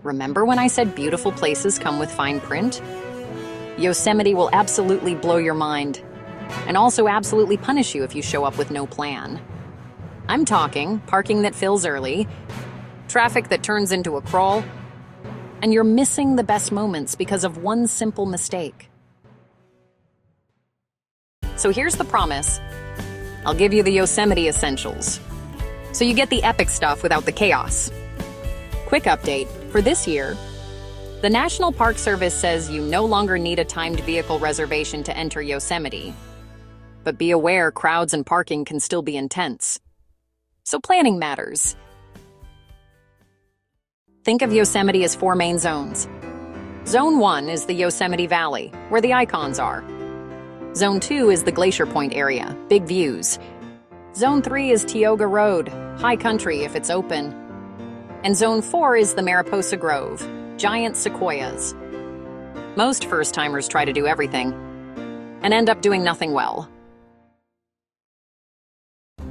Remember when I said beautiful places come with fine print? Yosemite will absolutely blow your mind, and also absolutely punish you if you show up with no plan. I'm talking parking that fills early, traffic that turns into a crawl, and you're missing the best moments because of one simple mistake. So here's the promise. I'll give you the Yosemite Essentials, so you get the epic stuff without the chaos. Quick update, for this year, the National Park Service says you no longer need a timed vehicle reservation to enter Yosemite. But be aware, crowds and parking can still be intense. So planning matters. Think of Yosemite as 4 main zones. Zone 1 is the Yosemite Valley, where the icons are. Zone 2 is the Glacier Point area, big views. Zone 3 is Tioga Road, high country if it's open. And Zone 4 is the Mariposa Grove, giant sequoias. Most first-timers try to do everything and end up doing nothing well.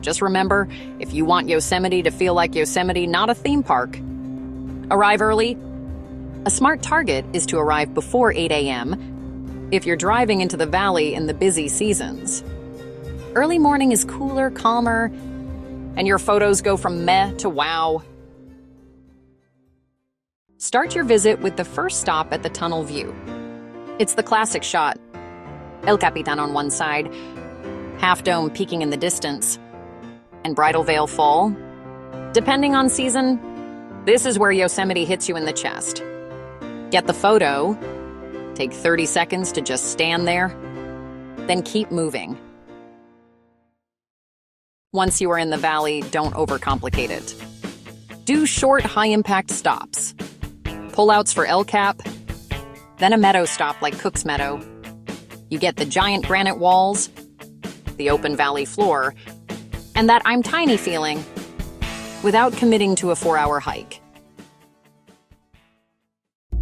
Just remember, if you want Yosemite to feel like Yosemite, not a theme park, arrive early. A smart target is to arrive before 8 a.m. if you're driving into the valley in the busy seasons. Early morning is cooler, calmer, and your photos go from meh to wow. Start your visit with the first stop at the tunnel view. It's the classic shot. El Capitan on one side, Half Dome peeking in the distance, and Bridal Veil Fall. Depending on season, this is where Yosemite hits you in the chest. Get the photo, take 30 seconds to just stand there, then keep moving. Once you are in the valley, don't overcomplicate it. Do short, high-impact stops. Pullouts for El Cap, then a meadow stop like Cook's Meadow. You get the giant granite walls, the open valley floor, and that I'm tiny feeling without committing to a 4-hour hike.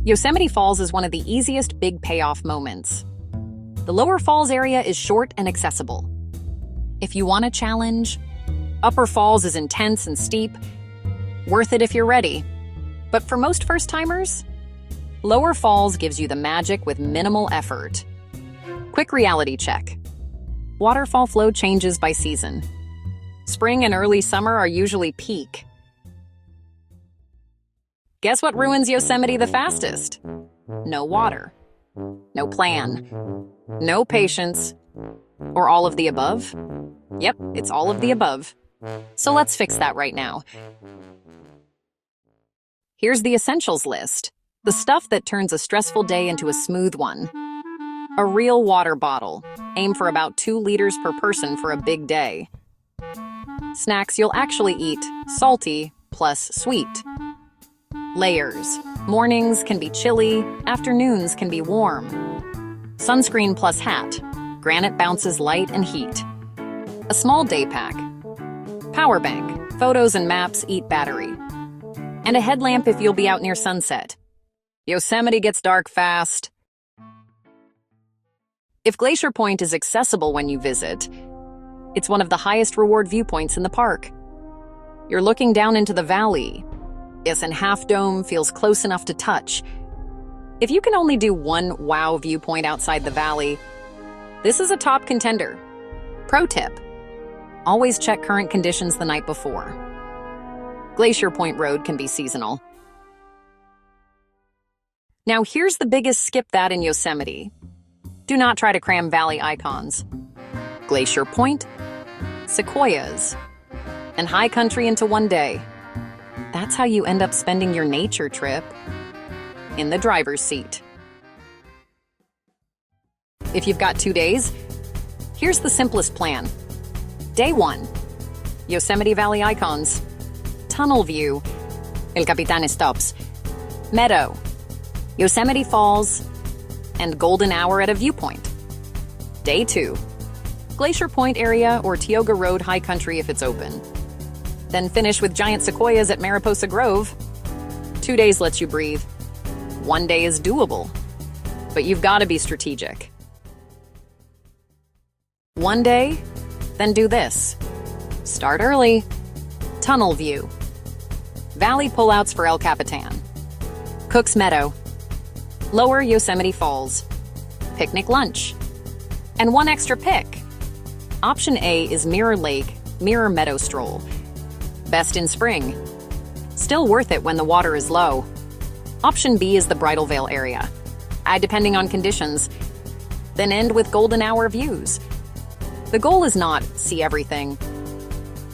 Yosemite Falls is one of the easiest big payoff moments. The Lower Falls area is short and accessible. If you want a challenge, Upper Falls is intense and steep, worth it if you're ready. But for most first-timers, Lower Falls gives you the magic with minimal effort. Quick reality check. Waterfall flow changes by season. Spring and early summer are usually peak. Guess what ruins Yosemite the fastest? No water. No plan. No patience. Or all of the above? Yep, it's all of the above. So let's fix that right now. Here's the essentials list. The stuff that turns a stressful day into a smooth one. A real water bottle. Aim for about 2 liters per person for a big day. Snacks you'll actually eat, salty plus sweet. Layers. Mornings can be chilly, afternoons can be warm. Sunscreen plus hat. Granite bounces light and heat. A small day pack. Power bank. Photos and maps eat battery. And a headlamp if you'll be out near sunset. Yosemite gets dark fast. If Glacier Point is accessible when you visit, it's one of the highest reward viewpoints in the park. You're looking down into the valley. Yes, and Half Dome feels close enough to touch. If you can only do one wow viewpoint outside the valley, this is a top contender. Pro tip: always check current conditions the night before. Glacier Point Road can be seasonal. Now here's the biggest skip that in Yosemite. Do not try to cram valley icons. Glacier Point, sequoias, and high country into one day. That's how you end up spending your nature trip in the driver's seat. If you've got 2 days, here's the simplest plan. Day 1, Yosemite Valley icons, tunnel view, El Capitan stops, meadow, Yosemite Falls, and golden hour at a viewpoint. Day 2, Glacier Point area or Tioga Road high country if it's open. Then finish with giant sequoias at Mariposa Grove. 2 days lets you breathe. 1 day is doable, but you've got to be strategic. 1 day, then do this. Start early. Tunnel view. Valley pullouts for El Capitan. Cook's Meadow, Lower Yosemite Falls, picnic lunch, and one extra pick. Option A is Mirror Lake, Mirror Meadow stroll. Best in spring. Still worth it when the water is low. Option B is the Bridal Veil area. Add depending on conditions. Then end with golden hour views. The goal is not see everything.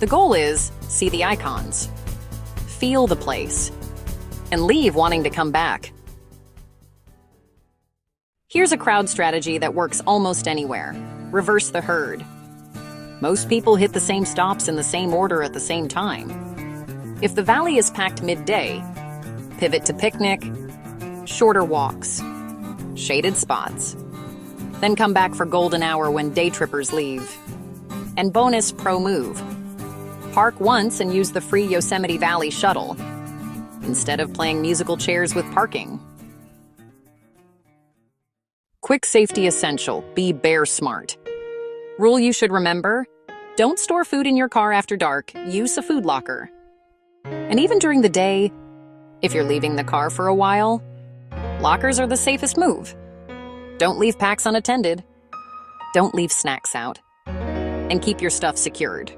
The goal is see the icons, feel the place, and leave wanting to come back. Here's a crowd strategy that works almost anywhere. Reverse the herd. Most people hit the same stops in the same order at the same time. If the valley is packed midday, pivot to picnic, shorter walks, shaded spots. Then come back for golden hour when day trippers leave. And bonus pro move. Park once and use the free Yosemite Valley shuttle, instead of playing musical chairs with parking. Quick safety essential, be bear smart. Rule you should remember, don't store food in your car after dark, use a food locker. And even during the day, if you're leaving the car for a while, lockers are the safest move. Don't leave packs unattended. Don't leave snacks out. And keep your stuff secured.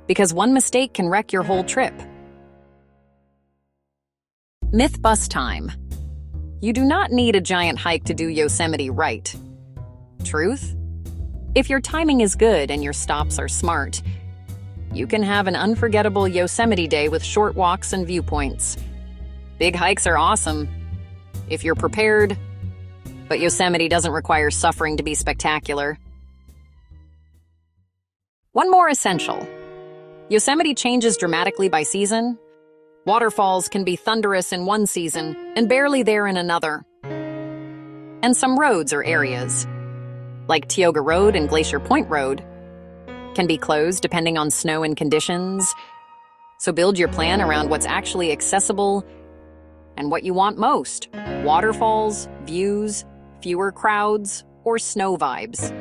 Because one mistake can wreck your whole trip. Myth bust time. You do not need a giant hike to do Yosemite right. Truth? If your timing is good and your stops are smart, you can have an unforgettable Yosemite day with short walks and viewpoints. Big hikes are awesome if you're prepared, but Yosemite doesn't require suffering to be spectacular. One more essential. Yosemite changes dramatically by season. Waterfalls can be thunderous in one season and barely there in another. And some roads or areas, like Tioga Road and Glacier Point Road, can be closed depending on snow and conditions. So build your plan around what's actually accessible and what you want most: waterfalls, views, fewer crowds, or snow vibes.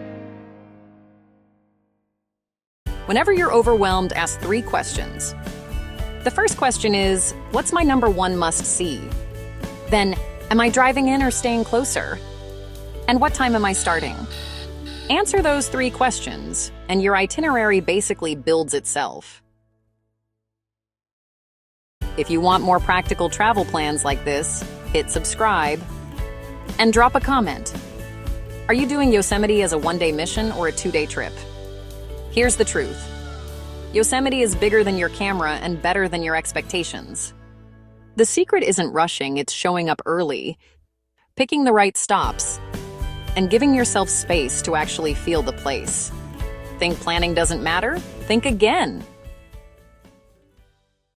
Whenever you're overwhelmed, ask 3 questions. The first question is, what's my number 1 must-see? Then, am I driving in or staying closer? And what time am I starting? Answer those 3 questions, and your itinerary basically builds itself. If you want more practical travel plans like this, hit subscribe and drop a comment. Are you doing Yosemite as a 1-day mission or a 2-day trip? Here's the truth. Yosemite is bigger than your camera and better than your expectations. The secret isn't rushing, it's showing up early, picking the right stops, and giving yourself space to actually feel the place. Think planning doesn't matter? Think again.